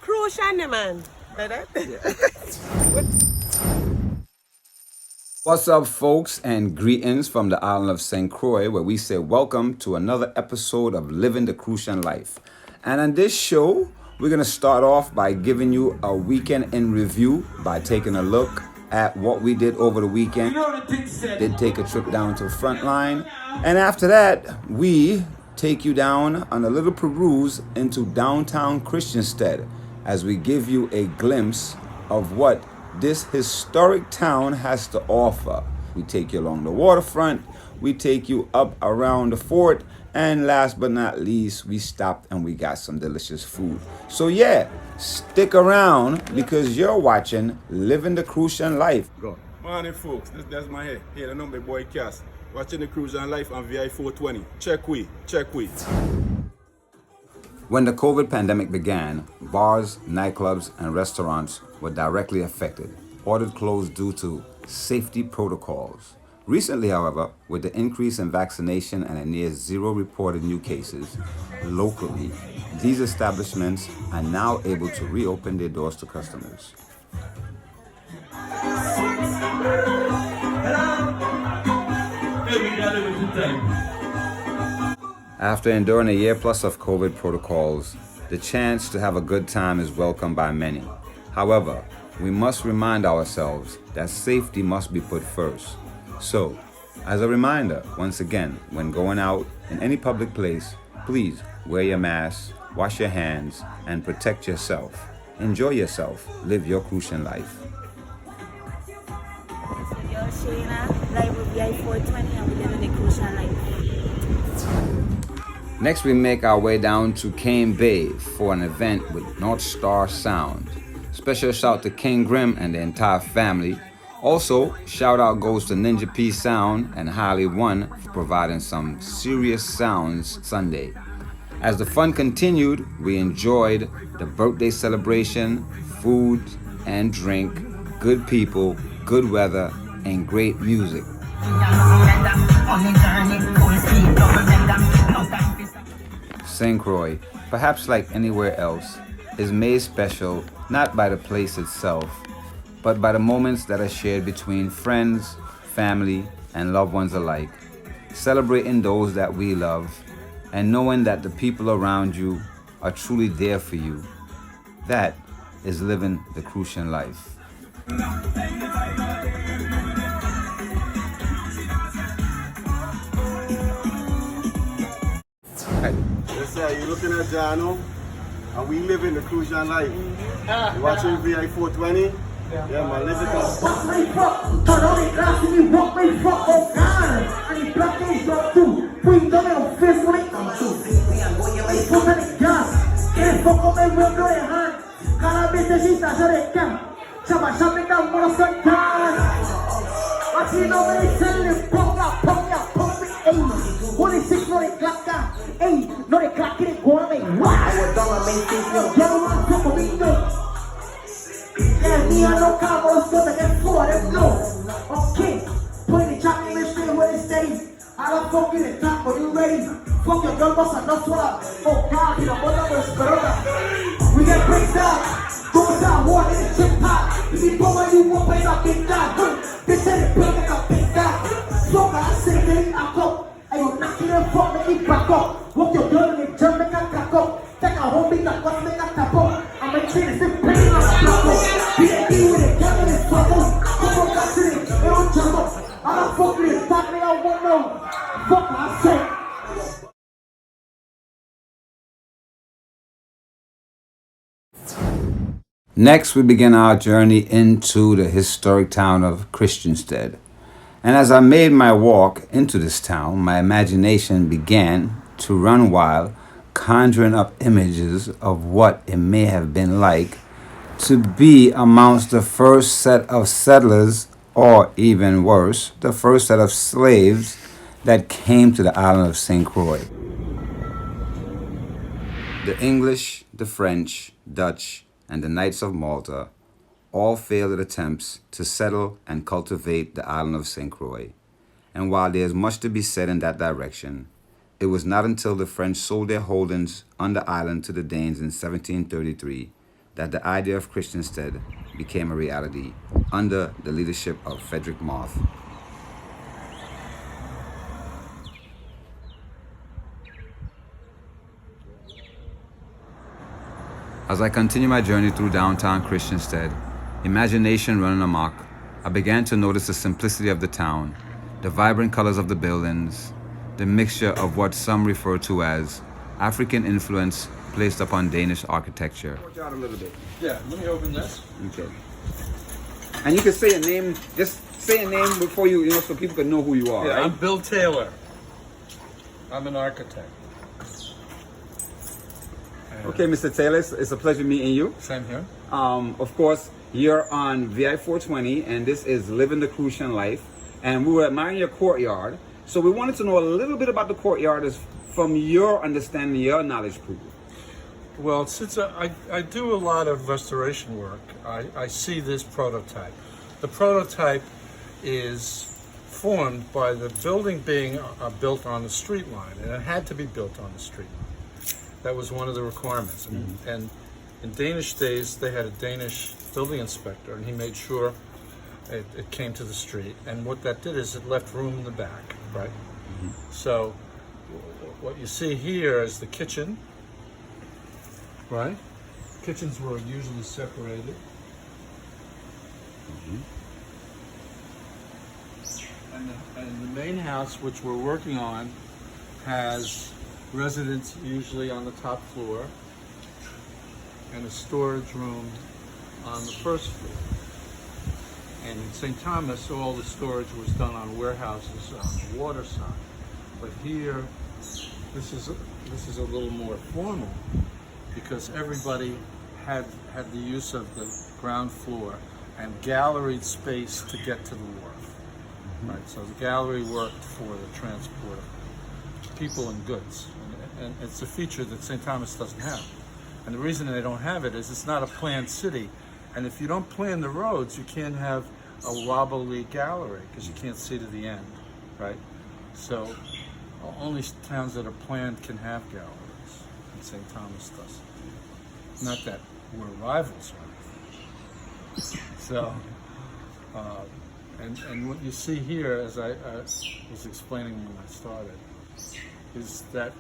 Crucian, man. What's up, folks, and greetings from the island of St. Croix, where we say welcome to another episode of Living the Crucian Life. And on this show, we're going to start off by giving you a weekend in review by taking a look at what we did over the weekend. Did take a trip down to the front line. And after that, we take you down on a little peruse into downtown Christiansted as we give you a glimpse of what this historic town has to offer. We take you along the waterfront, we take you up around the fort, and last but not least, we stopped and we got some delicious food. So yeah, stick around because you're watching Living the Crucian Life. Go. Morning, folks. That's my head. Here, the number boy Cass. Watching the Crucian Life on VI 420. Check we. When the COVID pandemic began, bars, nightclubs, and restaurants were directly affected, ordered closed due to safety protocols. Recently, however, with the increase in vaccination and a near zero reported new cases locally, these establishments are now able to reopen their doors to customers. After enduring a year plus of COVID protocols, the chance to have a good time is welcomed by many. However, we must remind ourselves that safety must be put first. So, as a reminder, once again, when going out in any public place, please wear your mask, wash your hands, and protect yourself. Enjoy yourself. Live your Crucian life. Yo, Shayna, live with VI 420 and we live in the Crucian life. Next, we make our way down to Cane Bay for an event with North Star Sound. Special shout to King Grim and the entire family. Also, shout out goes to Ninja P Sound and Highly One for providing some serious sounds Sunday. As the fun continued, we enjoyed the birthday celebration, food and drink, good people, good weather, and great music. St. Croix, perhaps like anywhere else, is made special not by the place itself, but by the moments that are shared between friends, family, and loved ones alike, celebrating those that we love, and knowing that the people around you are truly there for you. That is living the Crucian life. Yes, sir. You're looking at Jano, and we live in the Crucian life. You're watching VI 420. Yeah, man, listen to us. Walk my fuck, turn on the glass and you walk my fuck, oh God. And he black is drop too. Put them in your face when it comes to. He put on the gas. Can't fuck up my window in hand. Cada vez que está yo de can. Chama, chama, da mora son gas. Así no me dicen le ponga, ey. 26 no de claca, ey. No de claca de guame. Wow. Ya no más poco lindo. Yeah, me and no cowboys gonna get forward and blow. Okay, put the chat in the street where it stays. I don't fuck in the top, but you ready? Fuck your girl, boss, and no swap. Oh God, you know what I'm gonna we get breaks down. Go down, water in the chip pot. If you go where you want, pay that big guy. They said it break like a big guy. So I say, they I go. And you knock it and fuck, make it back up. Walk your girl in the gym, make her crack up. Take a home, make that what's make her tap up. I'm a train, it's a pain, I'm a block up. B.A.D. with it, camera is trouble. Come on, that's it, they don't jump up. I don't fuck with it, talk me, I won't know. Fuck, I say. Next, we begin our journey into the historic town of Christiansted. And as I made my walk into this town, my imagination began to run wild, conjuring up images of what it may have been like to be amongst the first set of settlers, or even worse, the first set of slaves that came to the island of St. Croix. The English, the French, Dutch, and the Knights of Malta all failed at attempts to settle and cultivate the island of St. Croix. And while there is much to be said in that direction, it was not until the French sold their holdings on the island to the Danes in 1733 that the idea of Christiansted became a reality under the leadership of Frederick Marth. As I continue my journey through downtown Christiansted, imagination running amok, I began to notice the simplicity of the town, the vibrant colors of the buildings, the mixture of what some refer to as African influence placed upon Danish architecture. Out a little bit. Yeah, let me open this. Okay. And you can say a name, just say a name before you so people can know who you are, Yeah, right? I'm Bill Taylor. I'm an architect. Okay, Mr. Taylor, it's a pleasure meeting you. Same here. Of course, you're on VI 420, and this is Living the Crucian Life. And we were admiring your courtyard. So we wanted to know a little bit about the courtyard as from your understanding, your knowledge pool. Well, since I do a lot of restoration work, I see this prototype. The prototype is formed by the building being built on the street line, and it had to be built on the street line. That was one of the requirements. And in Danish days, they had a Danish building inspector, and he made sure it came to the street. And what that did is it left room in the back, right? So what you see here is the kitchen, right? Kitchens were usually separated. And the main house, which we're working on, has residents usually on the top floor and a storage room on the first floor. And in St. Thomas, all the storage was done on warehouses on the water side. But here, this is a little more formal because everybody had the use of the ground floor and galleried space to get to the wharf. Right, so the gallery worked for the transport of people and goods, and it's a feature that St. Thomas doesn't have. And the reason they don't have it is it's not a planned city, and if you don't plan the roads, you can't have a wobbly gallery because you can't see to the end, right? So only towns that are planned can have galleries, and St. Thomas doesn't. Not that we're rivals or anything. So. And what you see here, as I was explaining when I started, is that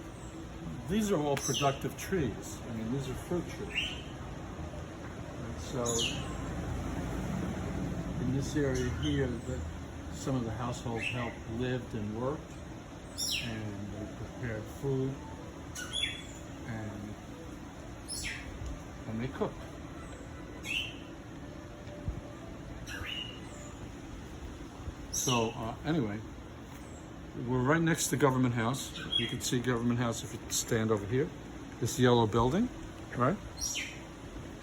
these are all productive trees. I mean, these are fruit trees. And so, in this area here, some of the household help lived and worked, and they prepared food, and they cooked. So anyway, we're right next to Government House. You can see Government House if you stand over here. This yellow building, right?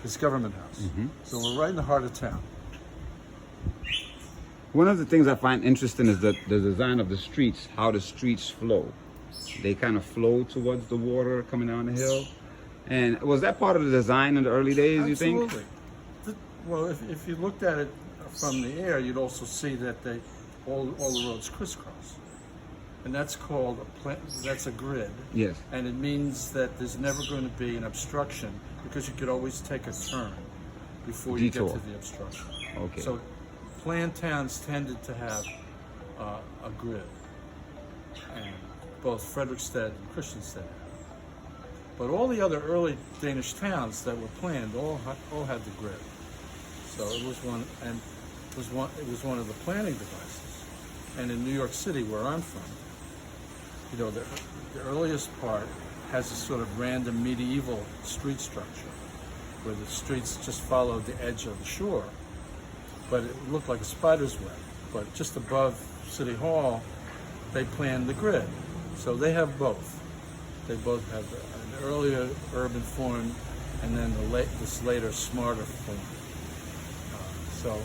It's Government House. So we're right in the heart of town. One of the things I find interesting is the design of the streets, how the streets flow. They kind of flow towards the water coming down the hill. And was that part of the design in the early days, you think? Absolutely. Well, if you looked at it from the air, you'd also see that all the roads crisscross, and that's called that's a grid. Yes. And it means that there's never going to be an obstruction because you could always take a turn before you Detour. get to the obstruction. Okay. So planned towns tended to have a grid, and both Frederiksted and Christiansted. But all the other early Danish towns that were planned all had the grid. So it was one, and it was one of the planning devices. And in New York City, where I'm from, the earliest part has a sort of random medieval street structure, where the streets just followed the edge of the shore, but it looked like a spider's web. But just above City Hall, they planned the grid, so they have both. They both have an earlier urban form, and then this later, smarter form. So,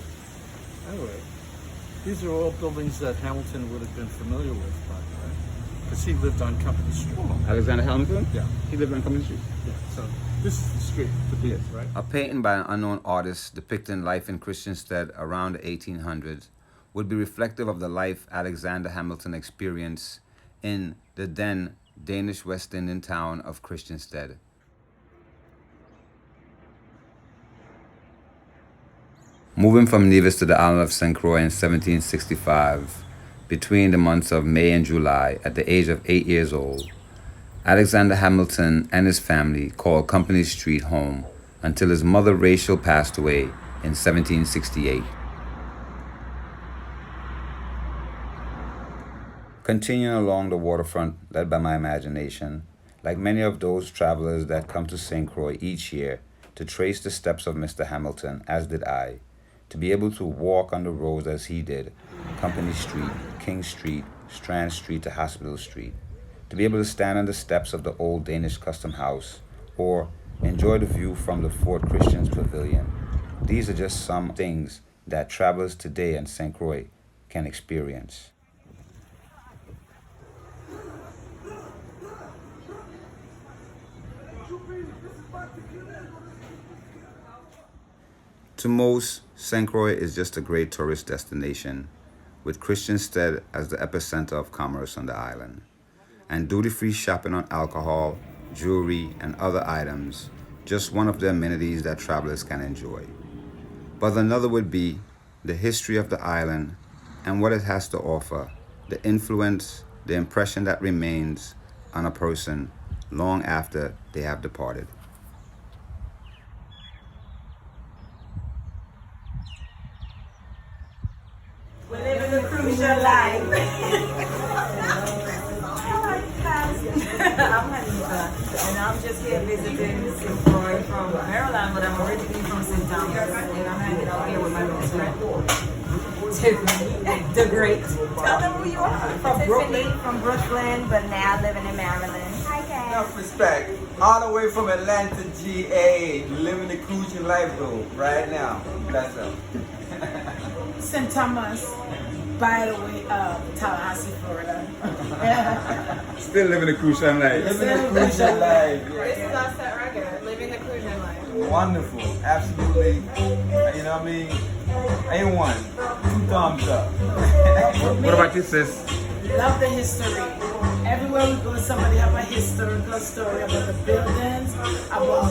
anyway, these are all buildings that Hamilton would have been familiar with, by the way, because he lived on Company Street. Alexander Hamilton? Yeah. He lived on Company Street? Yeah. So this is the street, the beach, right? A painting by an unknown artist depicting life in Christiansted around the 1800s would be reflective of the life Alexander Hamilton experienced in the then Danish West Indian town of Christiansted. Moving from Nevis to the island of St. Croix in 1765, between the months of May and July, at the age of 8 years old, Alexander Hamilton and his family called Company Street home until his mother Rachel passed away in 1768. Continuing along the waterfront led by my imagination, like many of those travelers that come to St. Croix each year to trace the steps of Mr. Hamilton, as did I, to be able to walk on the roads as he did, Company Street, King Street, Strand Street to Hospital Street, to be able to stand on the steps of the old Danish custom house, or enjoy the view from the Fort Christian's Pavilion. These are just some things that travelers today in St. Croix can experience. To most, St. Croix is just a great tourist destination, with Christiansted as the epicenter of commerce on the island, and duty-free shopping on alcohol, jewelry, and other items, just one of the amenities that travelers can enjoy. But another would be the history of the island and what it has to offer, the influence, the impression that remains on a person long after they have departed. We live in the Crucian life. I'm Hanifa, and I'm just here visiting St. Croix from Maryland, but I'm originally from St. Thomas, and I'm hanging out here with my best friend, Tiffany, the Great. Tell them who you are. From Brooklyn. From Brooklyn, but now living in Maryland. Hi, guys. Enough respect. All the way from Atlanta, GA, living the Crucian life though, right now. Bless them. St. Thomas, by the way, Tallahassee, Florida. Still living the Crucian life. Living the Crucian life. This is us at regular, living the Crucian life. Wonderful. Absolutely. You know what I mean? A1. 2 thumbs up. What about you, sis? Love the history. Everywhere we go, somebody have a historical story about the buildings, about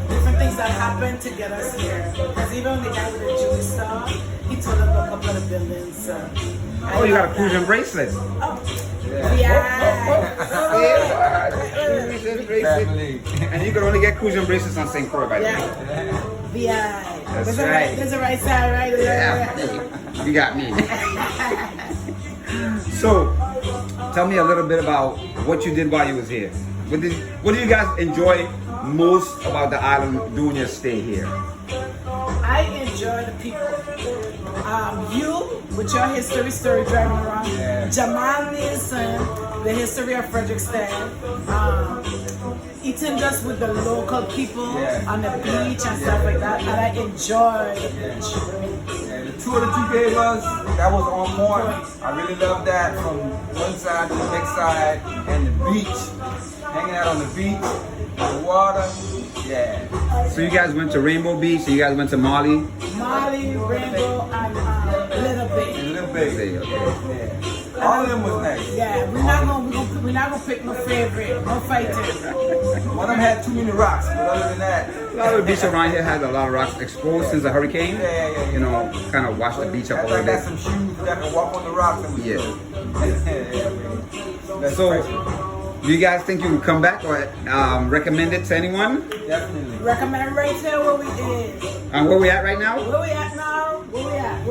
different things that happened to get us here. Because even the guy with the Jewish star, he told us about a couple of the buildings. So Oh, you got a Crucian bracelet. Family. And you can only get Crucian bracelets on St. Croix, by the way. VI. That's right. There's a right side, right? Yeah, you got me. So, tell me a little bit about what you did while you was here. What do you guys enjoy most about the island during your stay here? I enjoy the people. You, with your history story driving around. Yeah. Jamal Nielsen, the history of Frederickstead. Eating just with the local people on the beach and stuff like that. And I enjoy the beach. Yeah, the tour that you gave us, that was on point. I really love that, from one side to the next side, and the beach. Hanging out on the beach, the water. Yeah. So you guys went to Rainbow Beach, and you guys went to Molly? Molly, Rainbow, and Little Bay. A little bit. Okay. Yeah. All of them was nice. Yeah, we're not gonna pick no favorite, no fighting. One of them had too many rocks, but other than that, A lot of the beach around here has a lot of rocks exposed since the hurricane. Yeah. You know, kind of wash the beach up a I little got bit. some shoes that can walk on the rocks. And That's So, precious. do you guys think you would come back or recommend it to anyone? Definitely. Recommend right here where we is. And where we at right now? Where we at now? Where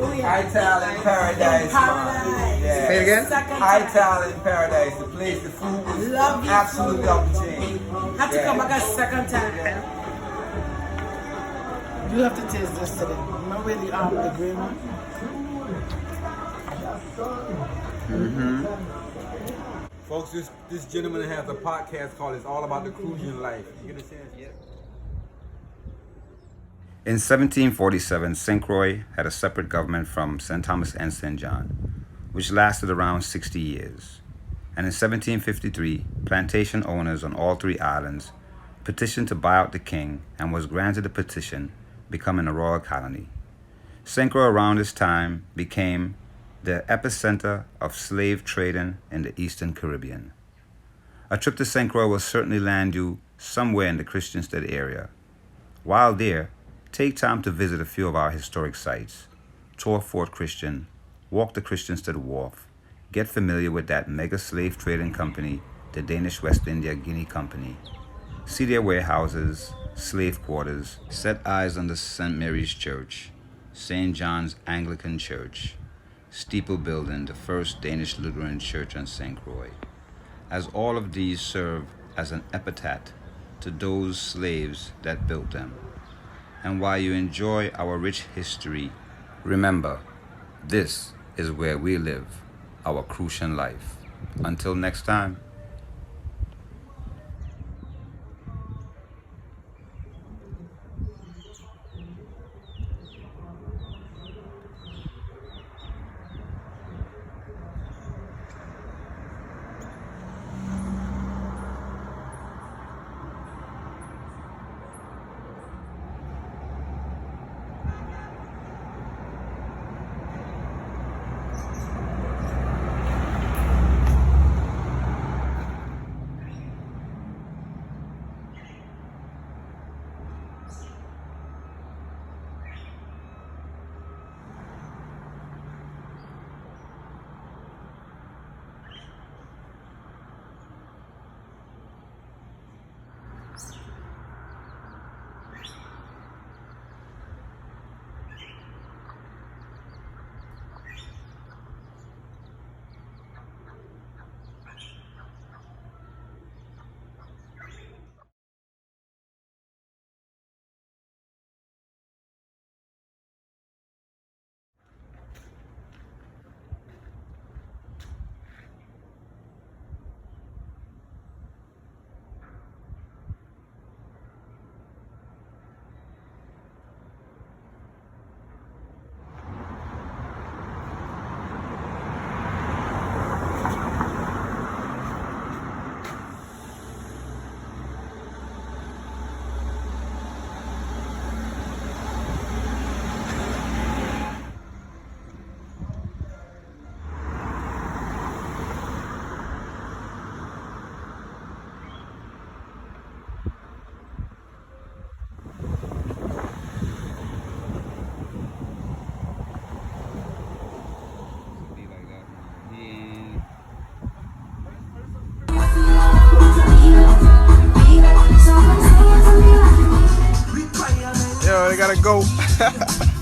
we at? Ital in Paradise. Paradise. Yeah. Say it again? Second time. Ital in Paradise, the place, the food was Love the absolutely food. off the chain. Have to Yeah. come back a second time. You have to taste this today. Remember the green one? Folks, this gentleman has a podcast called It's All About the Crucian Life. You get a chance yet? In 1747, St. Croix had a separate government from St. Thomas and St. John, which lasted around 60 years. And in 1753, plantation owners on all 3 islands petitioned to buy out the king and was granted a petition, becoming a royal colony. St. Croix around this time became the epicenter of slave trading in the Eastern Caribbean. A trip to St. Croix will certainly land you somewhere in the Christiansted area. While there, take time to visit a few of our historic sites. Tour Fort Christian, walk the Christiansted Wharf, get familiar with that mega slave trading company, the Danish West India Guinea Company. See their warehouses, slave quarters, set eyes on the St. Mary's Church, St. John's Anglican Church, steeple building, the first Danish Lutheran church on St. Croix, as all of these serve as an epitaph to those slaves that built them. And while you enjoy our rich history, remember, this is where we live our Crucian life. Until next time. Yo, they gotta go.